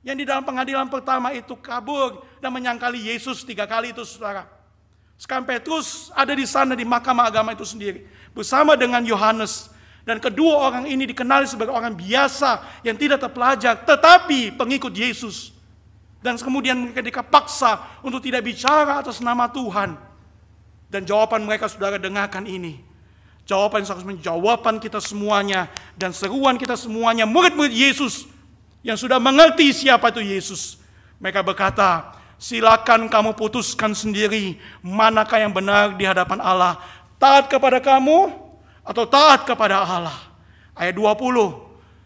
yang di dalam pengadilan pertama itu kabur dan menyangkali Yesus 3 kali itu, saudara. Sekarang Petrus ada di sana di mahkamah agama itu sendiri bersama dengan Yohanes, dan kedua orang ini dikenali sebagai orang biasa yang tidak terpelajar tetapi pengikut Yesus, dan kemudian mereka paksa untuk tidak bicara atas nama Tuhan. Dan jawaban mereka, saudara, dengarkan ini, jawaban yang seharusnya jawaban kita semuanya dan seruan kita semuanya, murid-murid Yesus yang sudah mengerti siapa itu Yesus. Mereka berkata, silakan kamu putuskan sendiri manakah yang benar di hadapan Allah, taat kepada kamu atau taat kepada Allah. Ayat 20,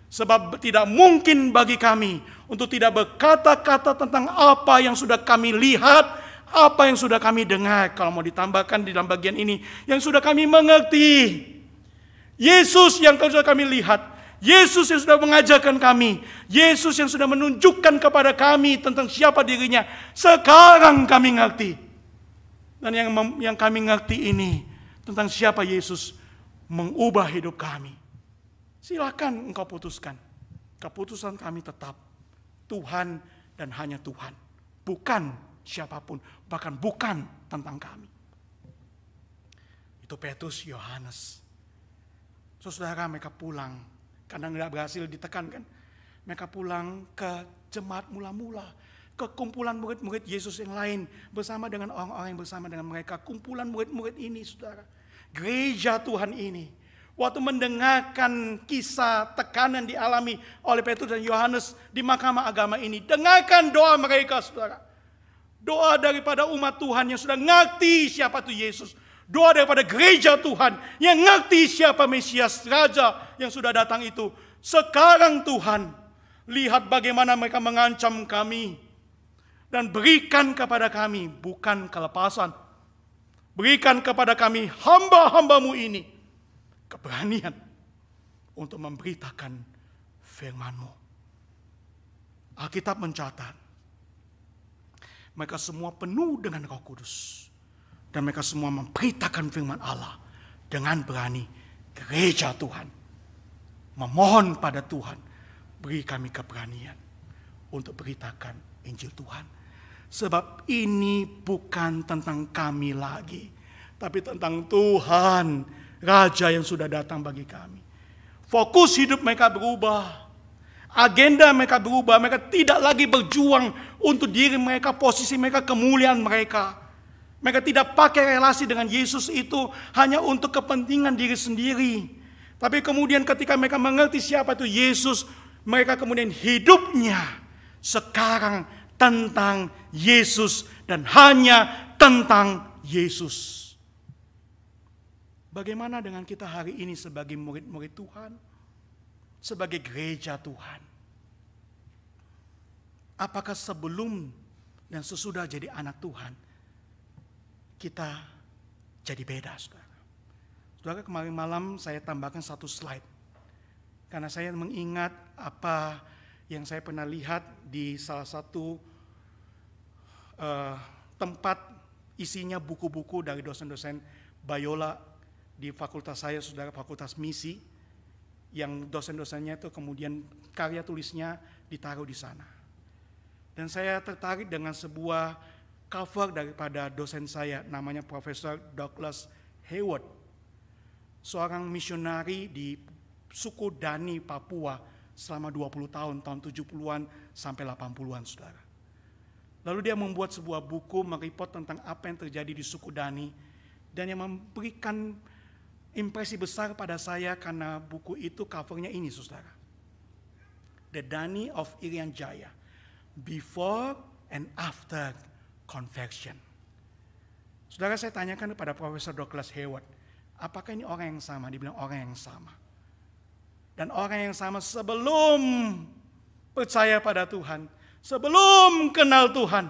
sebab tidak mungkin bagi kami untuk tidak berkata-kata tentang apa yang sudah kami lihat, apa yang sudah kami dengar. Kalau mau ditambahkan di dalam bagian ini, yang sudah kami mengerti. Yesus yang sudah kami lihat, Yesus yang sudah mengajarkan kami, Yesus yang sudah menunjukkan kepada kami tentang siapa dirinya, sekarang kami ngerti. Dan yang kami ngerti ini tentang siapa Yesus mengubah hidup kami. Silakan engkau putuskan. Keputusan kami tetap Tuhan dan hanya Tuhan, bukan siapapun, bahkan bukan tentang kami. Itu Petrus, Yohanes. Saudara, mereka pulang karena tidak berhasil ditekankan. Mereka pulang ke jemaat mula-mula, ke kumpulan murid-murid Yesus yang lain, bersama dengan orang-orang yang bersama dengan mereka. Kumpulan murid-murid ini, saudara, gereja Tuhan ini, waktu mendengarkan kisah tekanan dialami oleh Petrus dan Yohanes di mahkamah agama ini, dengarkan doa mereka, saudara. Doa daripada umat Tuhan yang sudah ngerti siapa itu Yesus. Doa daripada gereja Tuhan yang ngerti siapa Mesias, Raja yang sudah datang itu. Sekarang Tuhan, lihat bagaimana mereka mengancam kami. Dan berikan kepada kami bukan kelepasan. Berikan kepada kami hamba-hambamu ini keberanian untuk memberitakan firman-Mu. Alkitab mencatat, mereka semua penuh dengan Roh Kudus. Dan mereka semua memberitakan firman Allah dengan berani. Gereja Tuhan memohon pada Tuhan, beri kami keberanian untuk beritakan Injil Tuhan. Sebab ini bukan tentang kami lagi, tapi tentang Tuhan, Raja yang sudah datang bagi kami. Fokus hidup mereka berubah. Agenda mereka berubah. Mereka tidak lagi berjuang untuk diri mereka, posisi mereka, kemuliaan mereka. Mereka tidak pakai relasi dengan Yesus itu hanya untuk kepentingan diri sendiri. Tapi kemudian ketika mereka mengerti siapa itu Yesus, mereka kemudian hidupnya sekarang tentang Yesus dan hanya tentang Yesus. Bagaimana dengan kita hari ini sebagai murid-murid Tuhan? Sebagai gereja Tuhan? Apakah sebelum dan sesudah jadi anak Tuhan kita jadi beda, saudara? Saudara, kemarin malam saya tambahkan satu slide. Karena saya mengingat apa yang saya pernah lihat di salah satu tempat isinya buku-buku dari dosen-dosen Biola di fakultas saya, saudara, fakultas misi. Yang dosen-dosennya itu kemudian karya tulisnya ditaruh di sana. Dan saya tertarik dengan sebuah cover daripada dosen saya, namanya Profesor Douglas Hayward, seorang misionari di suku Dani, Papua selama 20 tahun 70-an sampai 80-an, saudara. Lalu dia membuat sebuah buku mereport tentang apa yang terjadi di suku Dani, dan yang memberikan impresi besar pada saya karena buku itu covernya ini, saudara. The Dhani of Irian Jaya, Before and After Conversion. Saudara, saya tanyakan kepada Profesor Douglas Hayward, apakah ini orang yang sama? Dibilang orang yang sama. Dan orang yang sama sebelum percaya pada Tuhan, sebelum kenal Tuhan.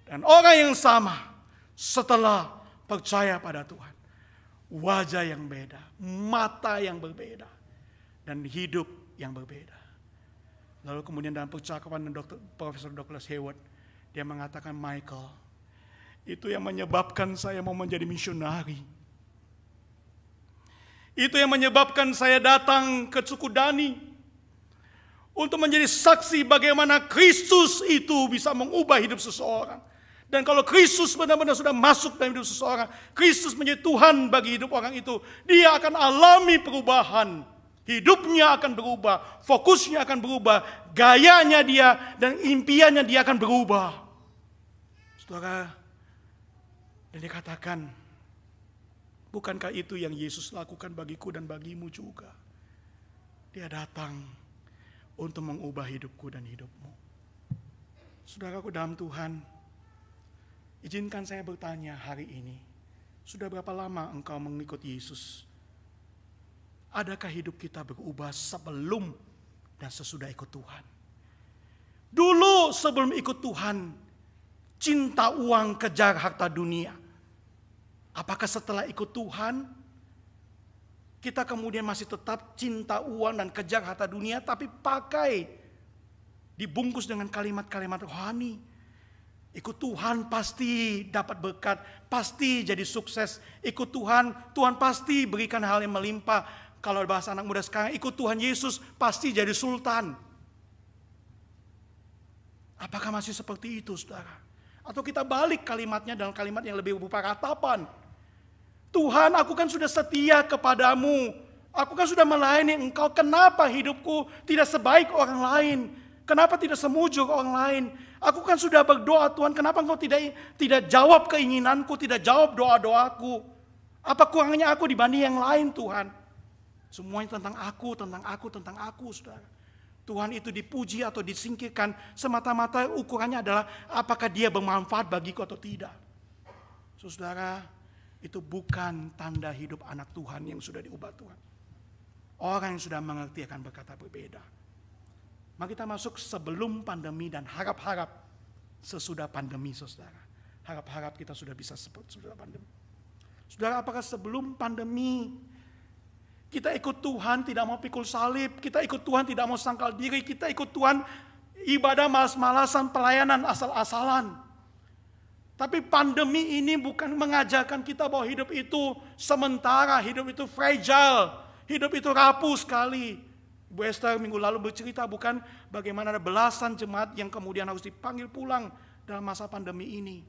Dan orang yang sama setelah percaya pada Tuhan. Wajah yang beda, mata yang berbeda, dan hidup yang berbeda. Lalu kemudian dalam percakapan dengan Profesor Douglas Hayward, dia mengatakan, Michael, itu yang menyebabkan saya mau menjadi misionari. Itu yang menyebabkan saya datang ke suku Dhani untuk menjadi saksi bagaimana Kristus itu bisa mengubah hidup seseorang. Dan kalau Kristus benar-benar sudah masuk dalam hidup seseorang, Kristus menjadi Tuhan bagi hidup orang itu, dia akan alami perubahan. Hidupnya akan berubah, fokusnya akan berubah, gayanya dia dan impiannya dia akan berubah. Saudara, dan dikatakan, bukankah itu yang Yesus lakukan bagiku dan bagimu juga? Dia datang untuk mengubah hidupku dan hidupmu. Saudaraku dalam Tuhan, izinkan saya bertanya hari ini, sudah berapa lama engkau mengikut Yesus? Adakah hidup kita berubah sebelum dan sesudah ikut Tuhan? Dulu sebelum ikut Tuhan, cinta uang, kejar harta dunia. Apakah setelah ikut Tuhan, kita kemudian masih tetap cinta uang dan kejar harta dunia, tapi pakai, dibungkus dengan kalimat-kalimat rohani. Ikut Tuhan pasti dapat berkat, pasti jadi sukses. Ikut Tuhan, Tuhan pasti berikan hal yang melimpah. Kalau bahasa anak muda sekarang, ikut Tuhan Yesus pasti jadi sultan. Apakah masih seperti itu, saudara? Atau kita balik kalimatnya dalam kalimat yang lebih berupa ratapan. Tuhan, aku kan sudah setia kepadamu. Aku kan sudah melayani engkau. Kenapa hidupku tidak sebaik orang lain? Kenapa tidak semujur orang lain? Aku kan sudah berdoa, Tuhan, kenapa engkau tidak jawab keinginanku, tidak jawab doa-doaku? Apa kurangnya aku dibanding yang lain, Tuhan? Semuanya tentang aku, saudara. Tuhan itu dipuji atau disingkirkan semata-mata ukurannya adalah apakah dia bermanfaat bagiku atau tidak. Saudara, itu bukan tanda hidup anak Tuhan yang sudah diubah Tuhan. Orang yang sudah mengerti akan berkata berbeda. Mari kita masuk sebelum pandemi dan harap-harap sesudah pandemi, saudara. Harap-harap kita sudah bisa seperti sudah pandemi. Saudara, apakah sebelum pandemi kita ikut Tuhan tidak mau pikul salib, kita ikut Tuhan tidak mau sangkal diri, kita ikut Tuhan ibadah malas-malasan, pelayanan asal-asalan. Tapi pandemi ini bukan mengajarkan kita bahwa hidup itu sementara, hidup itu fragile, hidup itu rapuh sekali. Ibu Esther minggu lalu bercerita bukan bagaimana ada belasan jemaat yang kemudian harus dipanggil pulang dalam masa pandemi ini.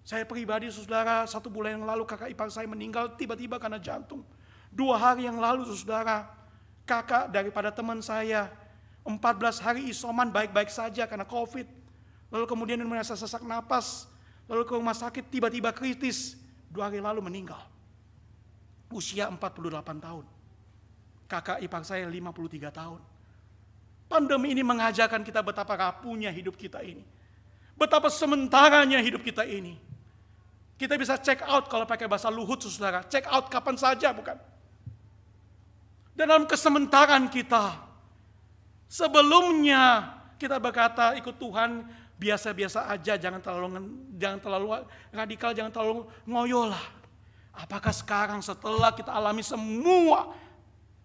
Saya pribadi, saudara, 1 bulan yang lalu kakak ipar saya meninggal tiba-tiba karena jantung. 2 hari yang lalu, saudara, kakak daripada teman saya 14 hari isoman baik-baik saja karena COVID. Lalu kemudian merasa sesak napas, lalu ke rumah sakit tiba-tiba kritis. 2 hari lalu meninggal. Usia 48 tahun. Kakak ipar saya 53 tahun. Pandemi ini mengajarkan kita betapa rapuhnya hidup kita ini. Betapa sementaranya hidup kita ini. Kita bisa check out kalau pakai bahasa Luhut, saudara. Check out kapan saja, bukan? Dan dalam kesementaraan kita, sebelumnya kita berkata ikut Tuhan biasa-biasa aja, jangan terlalu radikal, jangan terlalu ngoyo lah. Apakah sekarang setelah kita alami semua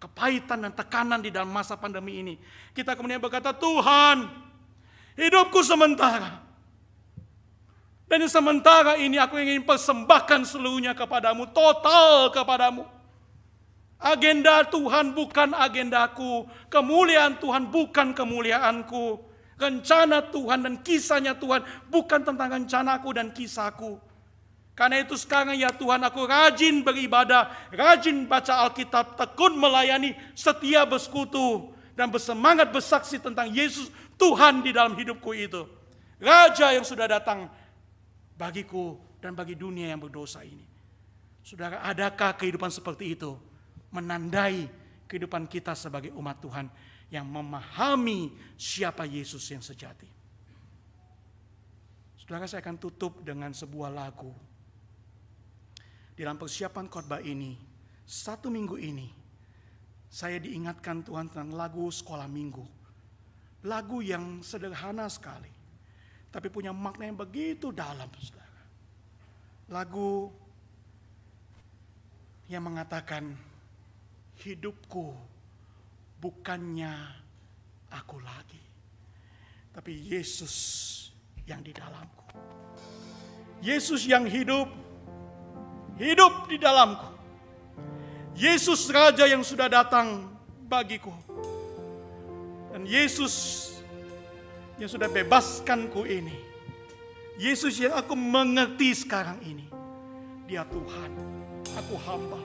kepahitan dan tekanan di dalam masa pandemi ini, kita kemudian berkata, Tuhan, hidupku sementara. Dan sementara ini aku ingin persembahkan seluruhnya kepadamu, total kepadamu. Agenda Tuhan bukan agendaku, kemuliaan Tuhan bukan kemuliaanku, rencana Tuhan dan kisahnya Tuhan bukan tentang rencanaku dan kisahku. Karena itu sekarang ya Tuhan, aku rajin beribadah, rajin baca Alkitab, tekun melayani, setia bersekutu, dan bersemangat bersaksi tentang Yesus Tuhan di dalam hidupku itu. Raja yang sudah datang bagiku dan bagi dunia yang berdosa ini. Saudara, adakah kehidupan seperti itu menandai kehidupan kita sebagai umat Tuhan yang memahami siapa Yesus yang sejati? Saudara, saya akan tutup dengan sebuah lagu. Dalam persiapan khotbah ini, 1 minggu ini, saya diingatkan Tuhan tentang lagu sekolah minggu. Lagu yang sederhana sekali, tapi punya makna yang begitu dalam, saudara. Lagu yang mengatakan, hidupku bukannya aku lagi, tapi Yesus yang di dalamku. Yesus yang hidup di dalamku. Yesus Raja yang sudah datang bagiku. Dan Yesus yang sudah bebaskanku ini. Yesus yang aku mengerti sekarang ini. Dia Tuhan, aku hamba.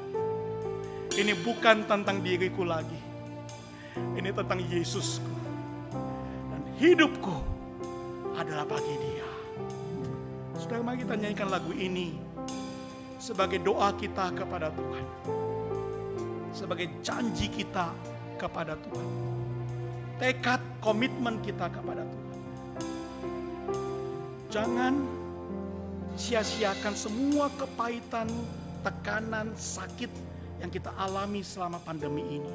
Ini bukan tentang diriku lagi. Ini tentang Yesusku. Dan hidupku adalah bagi Dia. Saudara, mari kita nyanyikan lagu ini sebagai doa kita kepada Tuhan, sebagai janji kita kepada Tuhan, tekad komitmen kita kepada Tuhan. Jangan sia-siakan semua kepahitan, tekanan, sakit yang kita alami selama pandemi ini.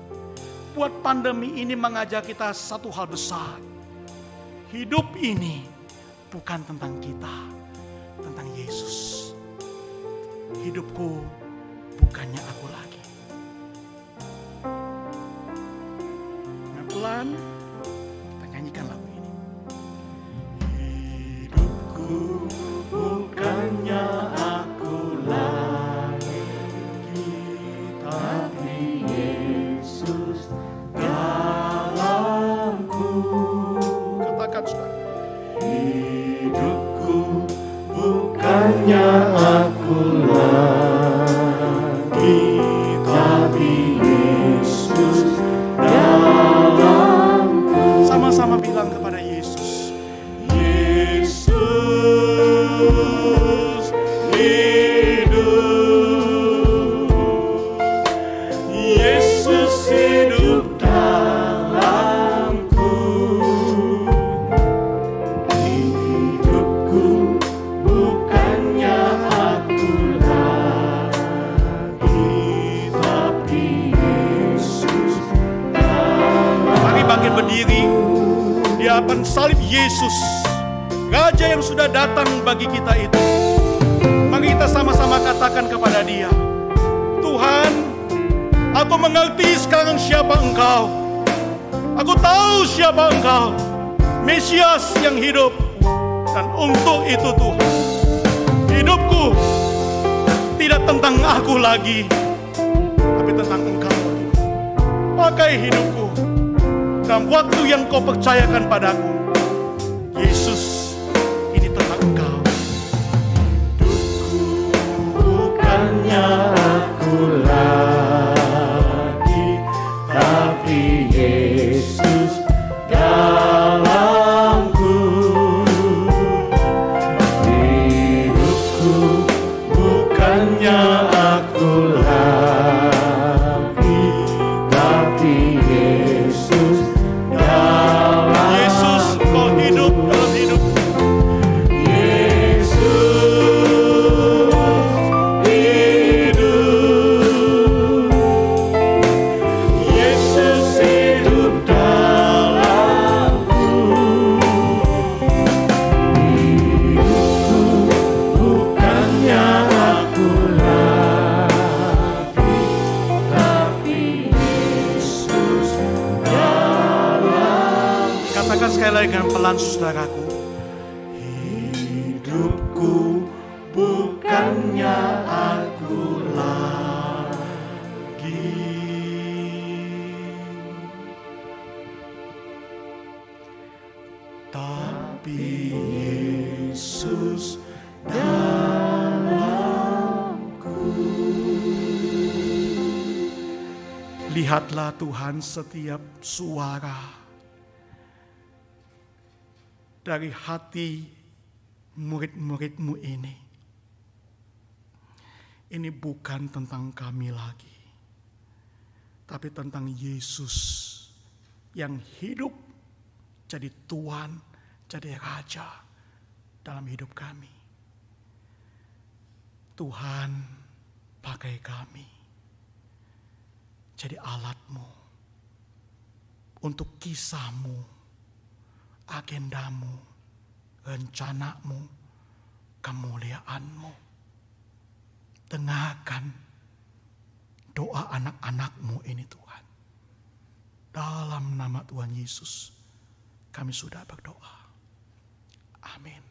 Buat pandemi ini mengajak kita satu hal besar. Hidup ini bukan tentang kita, tentang Yesus. Hidupku bukannya aku lagi. Dengan pelan kita nyanyikan lagu ini. Hidupku bukannya aku lagi, tapi Yesus dalamku. Katakan, saudara. Hidupku bukannya aku lagi, tapi Yesus dalamku. Sama-sama bilang kepada Yesus. Yesus hidup. Yesus hidup dalamku. Hidupku bukannya aku lagi, tapi Yesus dalamku. Mari bangkit berdiri di hadapan salib Yesus, Raja yang sudah datang bagi kita itu. Mari kita sama-sama katakan kepada Dia, Tuhan, aku mengerti sekarang siapa Engkau. Aku tahu siapa Engkau, Mesias yang hidup. Dan untuk itu Tuhan, hidupku tidak tentang aku lagi, tapi tentang Engkau. Pakai hidupku dalam waktu yang Kau percayakan padaku. Yesus, ini tentang Engkau. Hidupku bukannya aku lagi, tapi Yesus dalamku. Hidupku bukannya aku lagi, tapi Yesus dalamku. Yesus, Kau hidup dalam hidupku. Sekali lagi dengan pelan, saudaraku. Hidupku bukannya aku lagi, tapi Yesus dalamku. Lihatlah Tuhan setiap suara dari hati murid-murid-Mu ini. ini bukan tentang kami lagi, tapi tentang Yesus yang hidup jadi Tuhan, jadi Raja dalam hidup kami. Tuhan, pakai kami jadi alat-Mu untuk kisah-Mu, agendamu, rencanamu, kemuliaan-Mu. Dengarkan doa anak-anak-Mu ini Tuhan. Dalam nama Tuhan Yesus kami sudah berdoa. Amin.